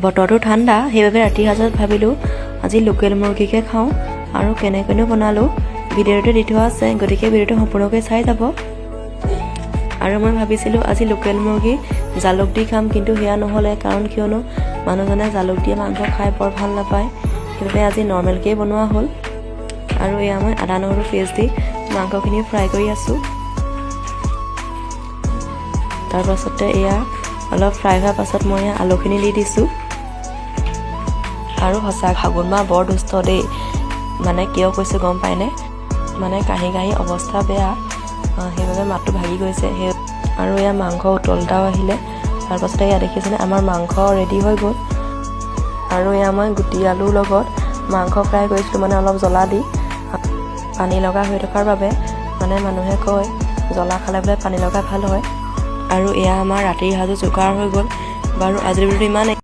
বতৰটো ঠাণ্ডা, সেইবাবে ৰাতিৰ সাজত ভাবিলোঁ আজি লোকেল মুৰ্গীকে খাওঁ আৰু কেনেকৈনো বনালোঁ ভিডিঅ'তে দি থোৱা আছে, গতিকে ভিডিঅ'টো সম্পূৰ্ণকৈ চাই যাব। আৰু মই ভাবিছিলোঁ আজি লোকেল মুৰ্গী জালুক দি খাম, কিন্তু সেয়া নহ'লে, কাৰণ কিয়নো মানুহজনে জালুক দিয়া মাংস খাই বৰ ভাল নাপায়, সেইবাবে আজি নৰ্মেলকৈ বনোৱা হ'ল। আৰু এয়া মই আদা নহৰু পেষ্ট দি মাংসখিনি ফ্ৰাই কৰি আছোঁ। তাৰপাছতে এয়া অলপ ফ্ৰাই হোৱাৰ পাছত মই এয়া আলুখিনি দি দিছোঁ। আৰু সঁচা ফাগুন মাহ বৰ দুষ্ট দেই, মানে কিয় কৈছোঁ গম পায়নে, মানে কাহি কাহি অৱস্থা বেয়া, সেইবাবে মাতটো ভাগি গৈছে। আৰু এয়া মাংস উতলটাও আহিলে, তাৰপাছতে এয়া দেখিছেনে আমাৰ মাংস ৰেডি হৈ গ'ল। আৰু এয়া মই গুটি আলুৰ লগত মাংস ফ্ৰাই কৰিছিলোঁ, মানে অলপ জ্বলা দি, পানী লগা হৈ থকাৰ বাবে, মানে মানুহে কয় জ্বলা খালে বোলে পানী লগা ভাল হয়। আৰু এয়া আমাৰ ৰাতিৰ সাজো যোগাৰ হৈ গ'ল। বাৰু আজিৰ ভিডিঅ'টো ইমানেই।